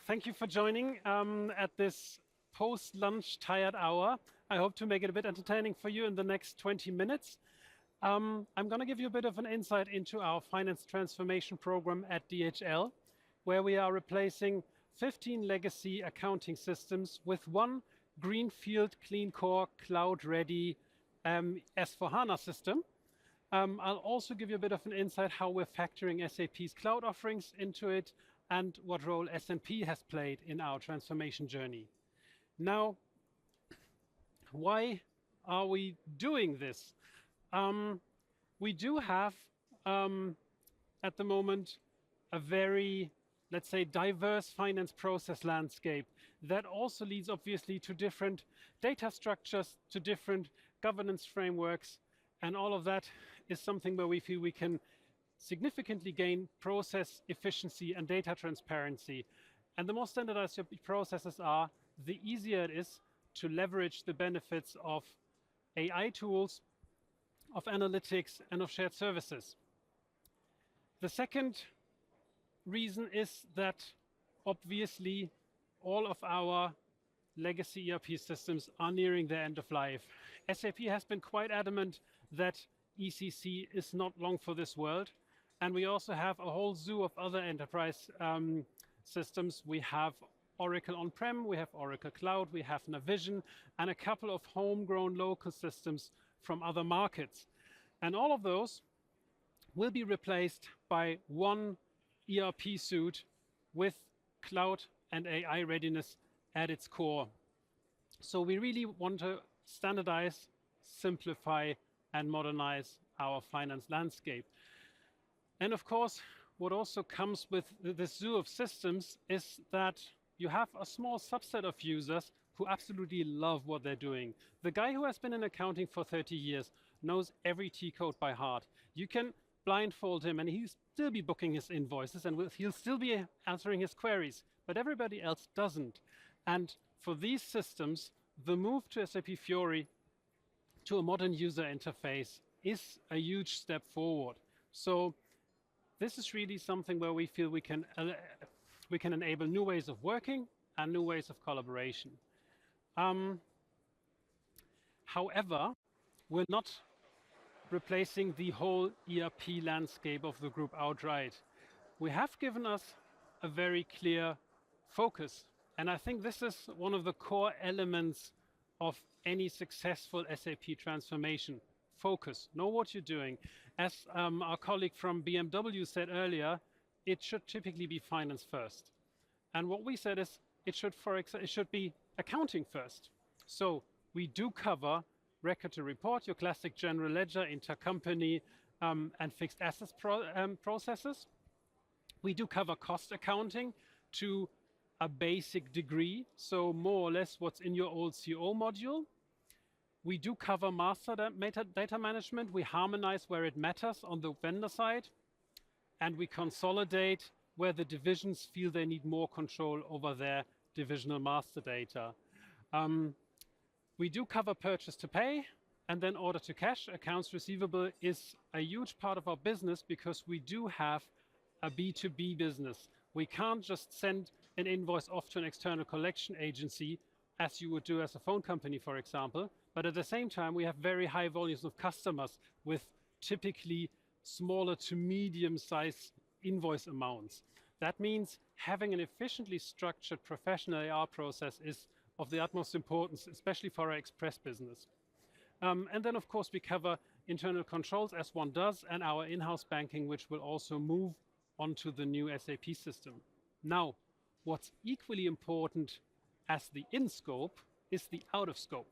thank you for joining at this post-lunch tired hour. I hope to make it a bit entertaining for you in the next 20 minutes. I'm going to give you a bit of an insight into our finance transformation program at DHL, where we are replacing 15 legacy accounting systems with one greenfield, clean core, cloud-ready S/4HANA system. I'll also give you a bit of an insight how we're factoring SAP's cloud offerings into it and what role S&P has played in our transformation journey. Now, why are we doing this? We do have, at the moment, a very, let's say, diverse finance process landscape that also leads, obviously, to different data structures, to different governance frameworks, and all of that is something where we feel we can significantly gain process efficiency and data transparency. And the more standardized your processes are, the easier it is to leverage the benefits of AI tools, of analytics, and of shared services. The second reason is that obviously all of our legacy ERP systems are nearing their end of life. SAP has been quite adamant that ECC is not long for this world. And we also have a whole zoo of other enterprise systems. We have Oracle on-prem, we have Oracle Cloud, we have Navision, and a couple of homegrown local systems from other markets. And all of those will be replaced by one ERP suite with cloud and AI readiness at its core. So we really want to standardize, simplify, and modernize our finance landscape. And of course, what also comes with this zoo of systems is that you have a small subset of users who absolutely love what they're doing. The guy who has been in accounting for 30 years knows every T code by heart. You can blindfold him and he'll still be booking his invoices and he'll still be answering his queries, but everybody else doesn't. And for these systems, the move to SAP Fiori to a modern user interface is a huge step forward. So this is really something where we feel we can enable new ways of working and new ways of collaboration. However, we're not replacing the whole ERP landscape of the group outright. We have given us a very clear focus. And I think this is one of the core elements of any successful SAP transformation. Focus, know what you're doing. As our colleague from BMW said earlier, it should typically be finance first. And what we said is it should be accounting first. So we do cover record to report, your classic general ledger, intercompany, and fixed assets processes. We do cover cost accounting to a basic degree, so more or less what's in your old CO module. We do cover master data management. We harmonize where it matters on the vendor side, and we consolidate where the divisions feel they need more control over their divisional master data. We do cover purchase to pay, and then order to cash. Accounts receivable is a huge part of our business because we do have a B2B business. We can't just send an invoice off to an external collection agency as you would do as a phone company, for example. But at the same time, we have very high volumes of customers with typically smaller to medium-sized invoice amounts. That means having an efficiently structured professional AR process is of the utmost importance, especially for our express business. And then, of course, we cover internal controls as one does, and our in-house banking, which will also move onto the new SAP system. Now, what's equally important as the in-scope is the out-of-scope.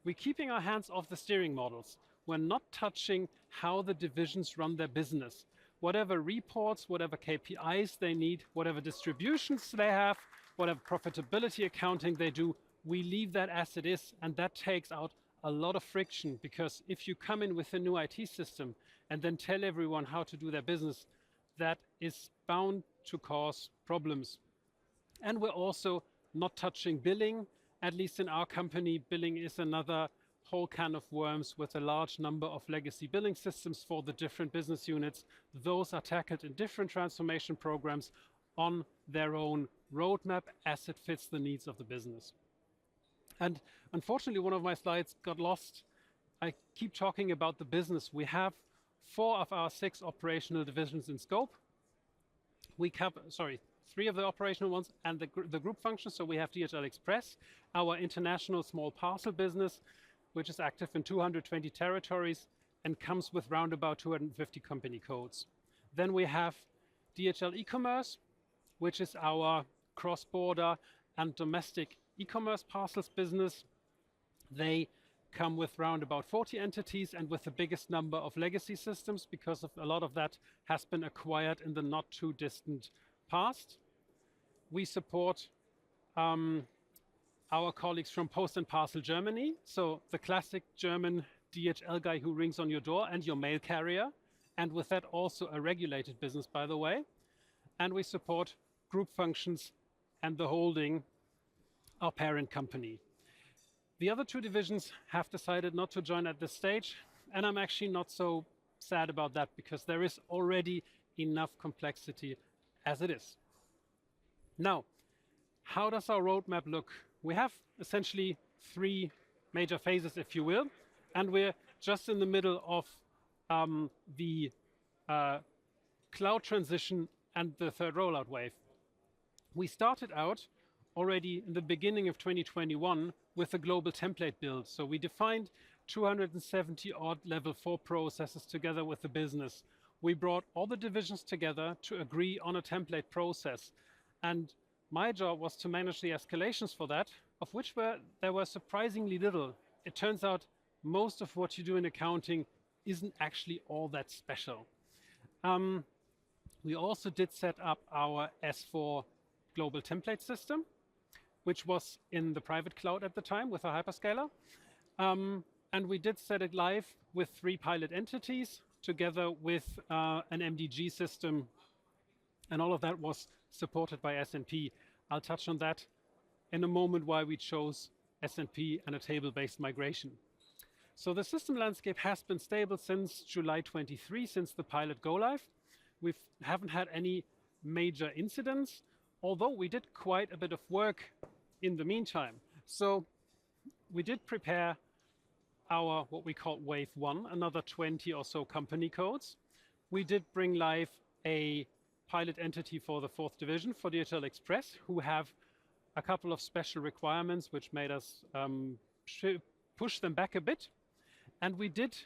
We're keeping our hands off the steering models. We're not touching how the divisions run their business. Whatever reports, whatever KPIs they need, whatever distributions they have, whatever profitability accounting they do, we leave that as it is, and that takes out a lot of friction, because if you come in with a new IT system and then tell everyone how to do their business, that is bound to cause problems. And we're also not touching billing. At least in our company, billing is another whole can of worms with a large number of legacy billing systems for the different business units. Those are tackled in different transformation programs on their own roadmap as it fits the needs of the business. And unfortunately, one of my slides got lost. I keep talking about the business. We have 4 of our 6 operational divisions in scope. We cover, 3 of the operational ones and the group functions. So we have DHL Express, our international small parcel business, which is active in 220 territories and comes with round about 250 company codes. Then we have DHL e-commerce, which is our cross-border and domestic e-commerce parcels business. They come with round about 40 entities and with the biggest number of legacy systems because of a lot of that has been acquired in the not too distant past. We support our colleagues from Post and Parcel Germany, so the classic German DHL guy who rings on your door and your mail carrier, and with that also a regulated business, by the way. And we support group functions and the holding, our parent company. The other 2 divisions have decided not to join at this stage, and I'm actually not so sad about that because there is already enough complexity as it is. Now, how does our roadmap look? We have essentially 3 major phases, if you will, and we're just in the middle of the cloud transition and the 3rd rollout wave. We started out already in the beginning of 2021 with a global template build. So we defined 270 odd level 4 processes together with the business. We brought all the divisions together to agree on a template process. And my job was to manage the escalations for that, of which there were surprisingly little. It turns out most of what you do in accounting isn't actually all that special. We also did set up our S4 global template system, which was in the private cloud at the time with a hyperscaler. And we did set it live with 3 pilot entities together with an MDG system. And all of that was supported by S&P. I'll touch on that in a moment why we chose S&P and a table-based migration. So the system landscape has been stable since July 23, since the pilot go live. We haven't had any major incidents, although we did quite a bit of work in the meantime. So we did prepare our, what we call wave 1, another 20 or so company codes. We did bring live a pilot entity for the 4th division for DHL Express, who have a couple of special requirements which made us push them back a bit. And we did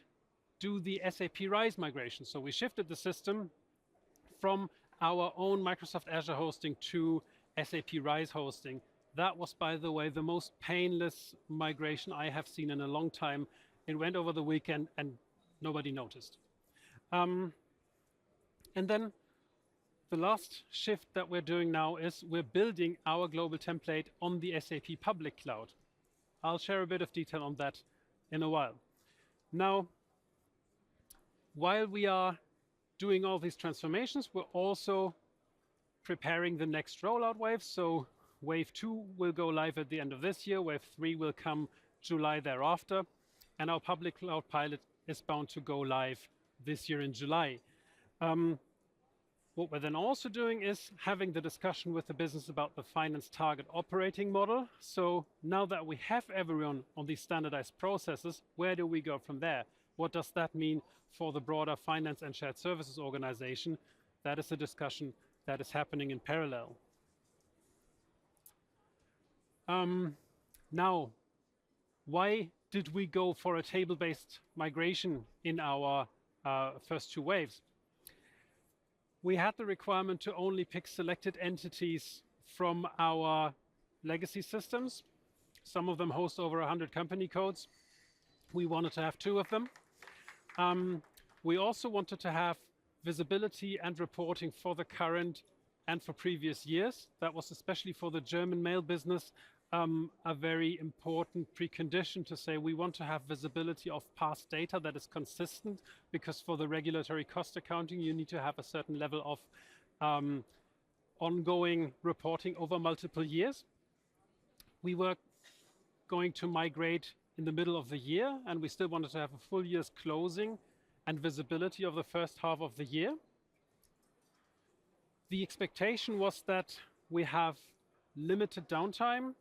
do the SAP RISE migration. So we shifted the system from our own Microsoft Azure hosting to SAP RISE hosting. That was, by the way, the most painless migration I have seen in a long time. It went over the weekend and nobody noticed. And then the last shift that we're doing now is we're building our global template on the SAP public cloud. I'll share a bit of detail on that in a while. Now, while we are doing all these transformations, we're also preparing the next rollout wave. So wave 2 will go live at the end of this year. Wave 3 will come July thereafter. And our public cloud pilot is bound to go live this year in July. What we're then also doing is having the discussion with the business about the finance target operating model. So now that we have everyone on these standardized processes, where do we go from there? What does that mean for the broader finance and shared services organization? That is a discussion that is happening in parallel. Now, why did we go for a table-based migration in our first 2 waves? We had the requirement to only pick selected entities from our legacy systems. Some of them host over 100 company codes. We wanted to have 2 of them. We also wanted to have visibility and reporting for the current and for previous years. That was especially for the German mail business a very important precondition to say we want to have visibility of past data that is consistent, because for the regulatory cost accounting, you need to have a certain level of ongoing reporting over multiple years. We were going to migrate in the middle of the year, and we still wanted to have a full year's closing and visibility of the first half of the year. The expectation was that we have limited downtime.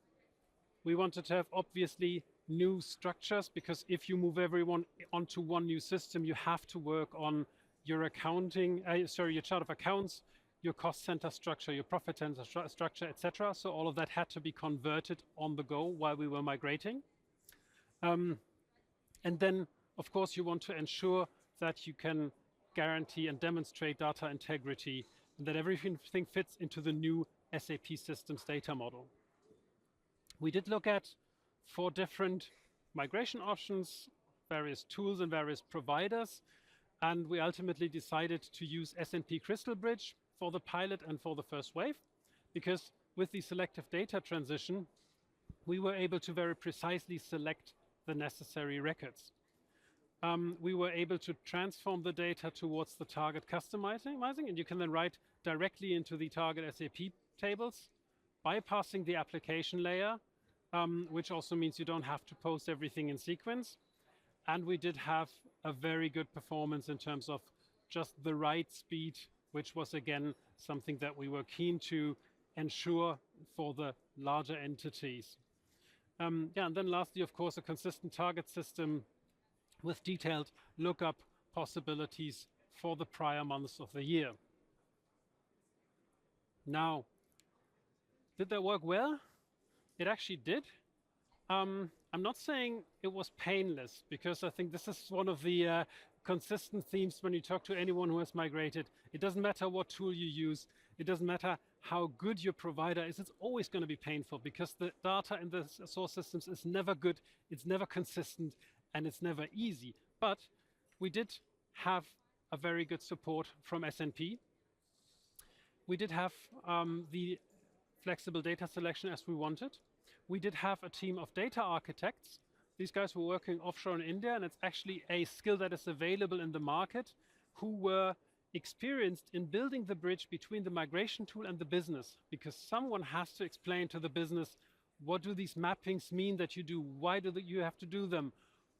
We wanted to have obviously new structures, because if you move everyone onto one new system, you have to work on your accounting, your chart of accounts, your cost center structure, your profit center structure, etc. So all of that had to be converted on the go while we were migrating. And then, of course, you want to ensure that you can guarantee and demonstrate data integrity, and that everything fits into the new SAP systems data model. We did look at 4 different migration options, various tools and various providers, and we ultimately decided to use SNP Crystal Bridge for the pilot and for the first wave, because with the selective data transition, we were able to very precisely select the necessary records. We were able to transform the data towards the target customizing, and you can then write directly into the target SAP tables, bypassing the application layer, which also means you don't have to post everything in sequence. And we did have a very good performance in terms of just the right speed, which was again something that we were keen to ensure for the larger entities. And then lastly, of course, a consistent target system with detailed lookup possibilities for the prior months of the year. Now, did that work well? It actually did. I'm not saying it was painless, because I think this is one of the consistent themes when you talk to anyone who has migrated. It doesn't matter what tool you use. It doesn't matter how good your provider is. It's always going to be painful, because the data in the source systems is never good, it's never consistent, and it's never easy. But we did have a very good support from SNP. We did have the flexible data selection as we wanted. We did have a team of data architects. These guys were working offshore in India, and it's actually a skill that is available in the market, who were experienced in building the bridge between the migration tool and the business, because someone has to explain to the business, what do these mappings mean that you do? Why do you have to do them?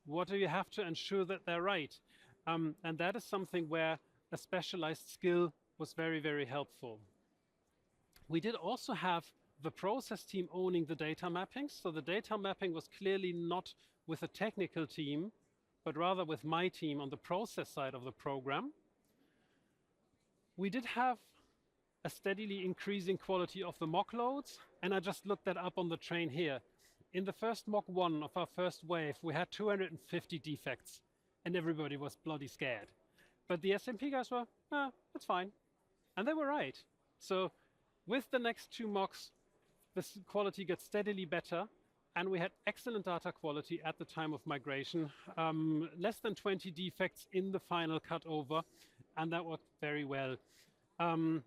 What do you have to ensure that they're right? And that is something where a specialized skill was very, very helpful. We did also have the process team owning the data mappings. So the data mapping was clearly not with a technical team, but rather with my team on the process side of the program. We did have a steadily increasing quality of the mock loads, and I just looked that up on the train here. In the first mock 1 of our first wave, we had 250 defects, and everybody was bloody scared. But the SMP guys were, that's fine. And they were right. So with the next 2 mocks, this quality gets steadily better, and we had excellent data quality at the time of migration. Less than 20 defects in the final cutover, and that worked very well. And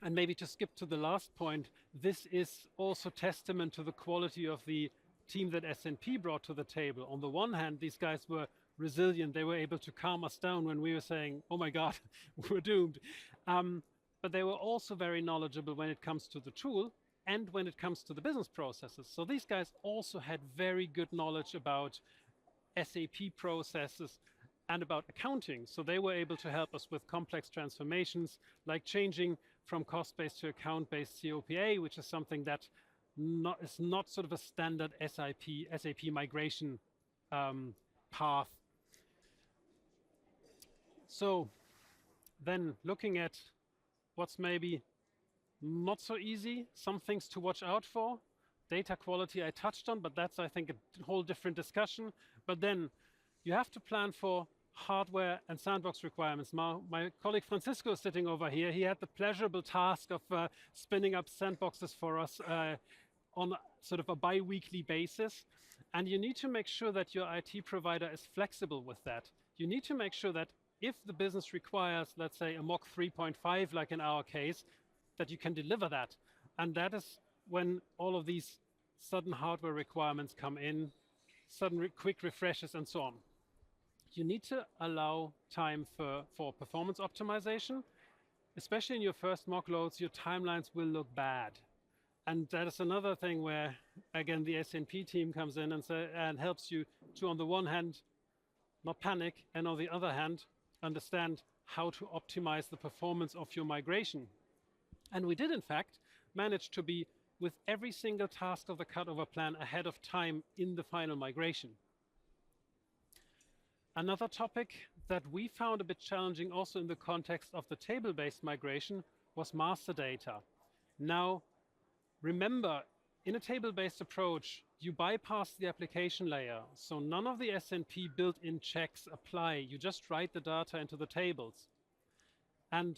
maybe to skip to the last point, this is also testament to the quality of the team that SNP brought to the table. On the one hand, these guys were resilient. They were able to calm us down when we were saying, oh my God, we're doomed. But they were also very knowledgeable when it comes to the tool and when it comes to the business processes. So these guys also had very good knowledge about SAP processes and about accounting. So they were able to help us with complex transformations, like changing from cost-based to account-based COPA, which is something that is not sort of a standard SAP migration path. So then looking at what's maybe not so easy, some things to watch out for. Data quality I touched on, but that's, I think, a whole different discussion. But then you have to plan for hardware and sandbox requirements. My colleague Francisco is sitting over here. He had the pleasurable task of spinning up sandboxes for us on sort of a bi-weekly basis. And you need to make sure that your IT provider is flexible with that. You need to make sure that if the business requires, let's say, a mock 3.5, like in our case, that you can deliver that. And that is when all of these sudden hardware requirements come in, sudden quick refreshes and so on. You need to allow time for performance optimization. Especially in your first mock loads, your timelines will look bad. And that is another thing where, again, the SNP team comes in and helps you to, on the one hand, not panic, and on the other hand, understand how to optimize the performance of your migration. And we did, in fact, manage to be with every single task of the cutover plan ahead of time in the final migration. Another topic that we found a bit challenging also in the context of the table-based migration was master data. Now, remember, in a table-based approach, you bypass the application layer, so none of the SNP built-in checks apply. You just write the data into the tables. And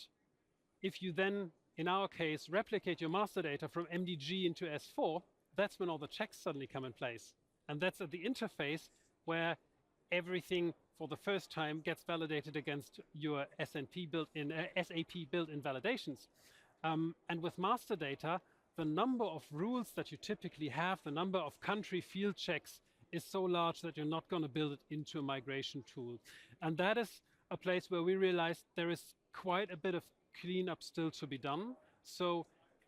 if you then, in our case, replicate your master data from MDG into S4, that's when all the checks suddenly come in place. And that's at the interface where everything for the first time gets validated against your SNP built-in, SAP built-in validations. And with master data, the number of rules that you typically have, the number of country field checks is so large that you're not going to build it into a migration tool. And that is a place where we realized there is quite a bit of cleanup still to be done. So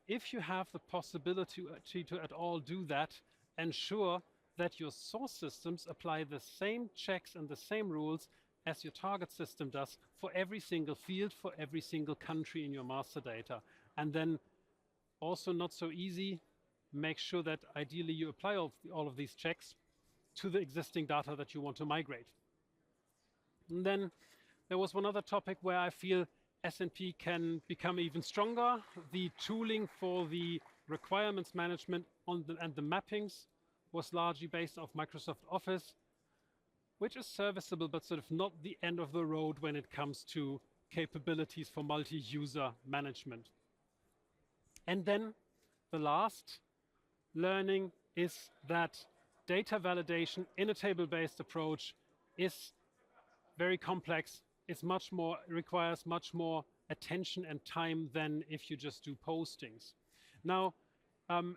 if you have the possibility to at all do that, ensure that your source systems apply the same checks and the same rules as your target system does for every single field, for every single country in your master data. And then also not so easy, make sure that ideally you apply all of these checks to the existing data that you want to migrate. And then there was one other topic where I feel SNP can become even stronger. The tooling for the requirements management and the mappings was largely based off Microsoft Office, which is serviceable, but sort of not the end of the road when it comes to capabilities for multi-user management. And then the last learning is that data validation in a table-based approach is very complex. It's requires much more attention and time than if you just do postings. Now,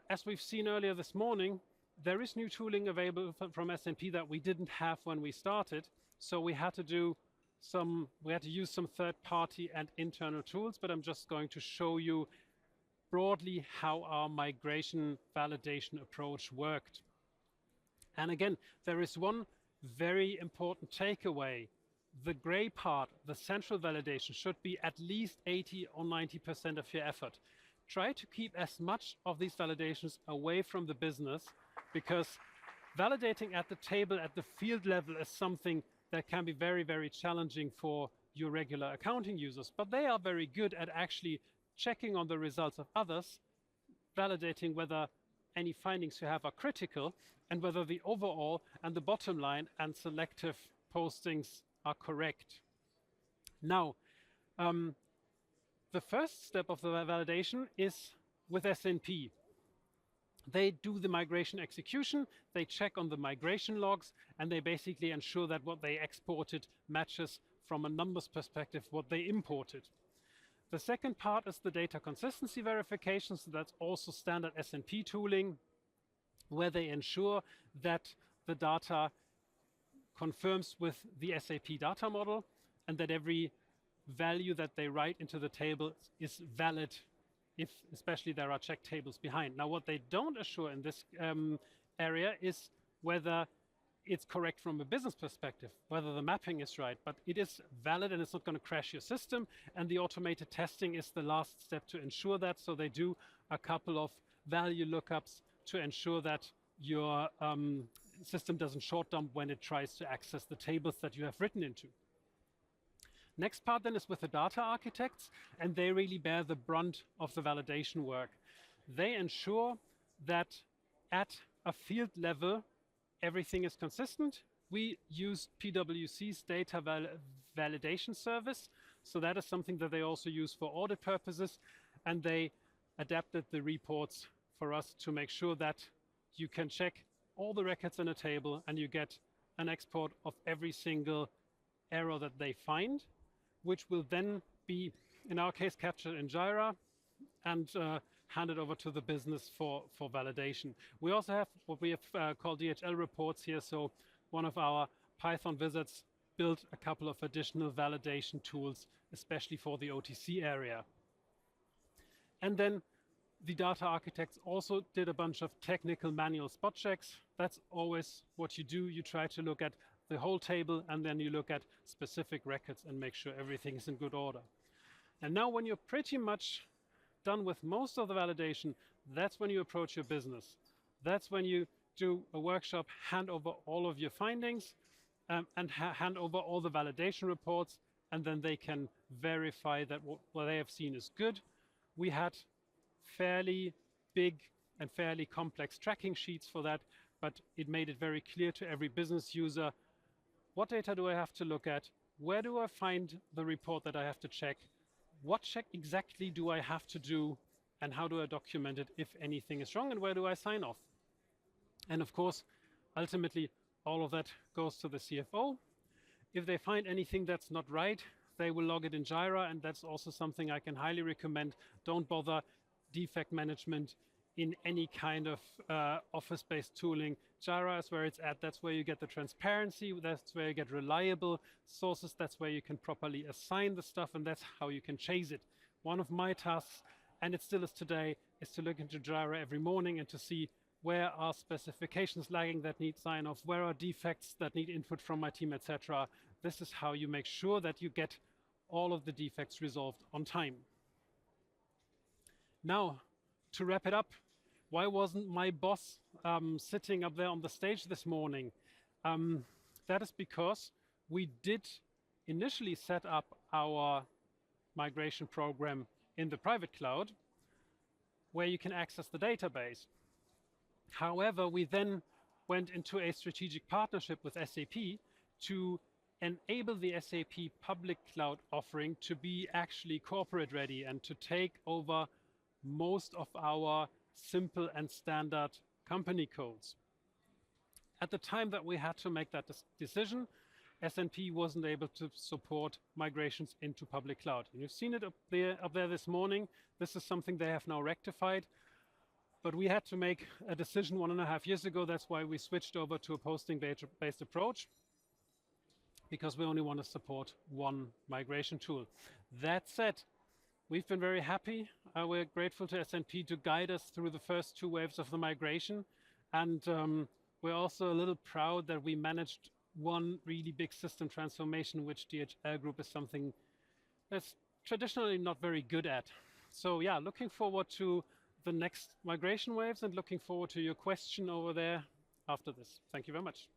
as we've seen earlier this morning, there is new tooling available from SNP that we didn't have when we started. So we had to use some third-party and internal tools, but I'm just going to show you broadly how our migration validation approach worked. And again, there is one very important takeaway. The gray part, the central validation, should be at least 80 or 90% of your effort. Try to keep as much of these validations away from the business, because validating at the table, at the field level, is something that can be very, very challenging for your regular accounting users. But they are very good at actually checking on the results of others, validating whether any findings you have are critical, and whether the overall and the bottom line and selective postings are correct. Now, the first step of the validation is with SNP. They do the migration execution, they check on the migration logs, and they basically ensure that what they exported matches from a numbers perspective what they imported. The second part is the data consistency verification, so that's also standard SNP tooling, where they ensure that the data confirms with the SAP data model and that every value that they write into the table is valid, if especially there are check tables behind. Now, what they don't assure in this area is whether it's correct from a business perspective, whether the mapping is right, but it is valid and it's not going to crash your system. And the automated testing is the last step to ensure that. So they do a couple of value lookups to ensure that your system doesn't short dump when it tries to access the tables that you have written into. Next part then is with the data architects, and they really bear the brunt of the validation work. They ensure that at a field level, everything is consistent. We use PwC's data validation service, so that is something that they also use for audit purposes, and they adapted the reports for us to make sure that you can check all the records in a table and you get an export of every single error that they find, which will then be, in our case, captured in Jira and handed over to the business for validation. We also have what we have called DHL reports here. So one of our Python wizards built a couple of additional validation tools, especially for the OTC area. And then the data architects also did a bunch of technical manual spot checks. That's always what you do. You try to look at the whole table, and then you look at specific records and make sure everything is in good order. And now when you're pretty much done with most of the validation, that's when you approach your business. That's when you do a workshop, hand over all of your findings, and hand over all the validation reports, and then they can verify that what they have seen is good. We had fairly big and fairly complex tracking sheets for that, but it made it very clear to every business user, what data do I have to look at? Where do I find the report that I have to check? What check exactly do I have to do? And how do I document it if anything is wrong? And where do I sign off? And of course, ultimately, all of that goes to the CFO. If they find anything that's not right, they will log it in Jira, and that's also something I can highly recommend. Don't bother defect management in any kind of office-based tooling. Jira is where it's at. That's where you get the transparency. That's where you get reliable sources. That's where you can properly assign the stuff, and that's how you can chase it. One of my tasks, and it still is today, is to look into Jira every morning and to see where are specifications lagging that need sign-off, where are defects that need input from my team, etc. This is how you make sure that you get all of the defects resolved on time. Now, to wrap it up, why wasn't my boss sitting up there on the stage this morning? That is because we did initially set up our migration program in the private cloud, where you can access the database. However, we then went into a strategic partnership with SAP to enable the SAP public cloud offering to be actually corporate ready and to take over most of our simple and standard company codes. At the time that we had to make that decision, S&P wasn't able to support migrations into public cloud. And you've seen it up there this morning. This is something they have now rectified. But we had to make a decision 1.5 years ago. That's why we switched over to a posting-based approach, because we only want to support one migration tool. That said, we've been very happy. We're grateful to S&P to guide us through the first 2 waves of the migration. And we're also a little proud that we managed one really big system transformation, which DHL Group is something that's traditionally not very good at. So yeah, looking forward to the next migration waves and looking forward to your question over there after this. Thank you very much.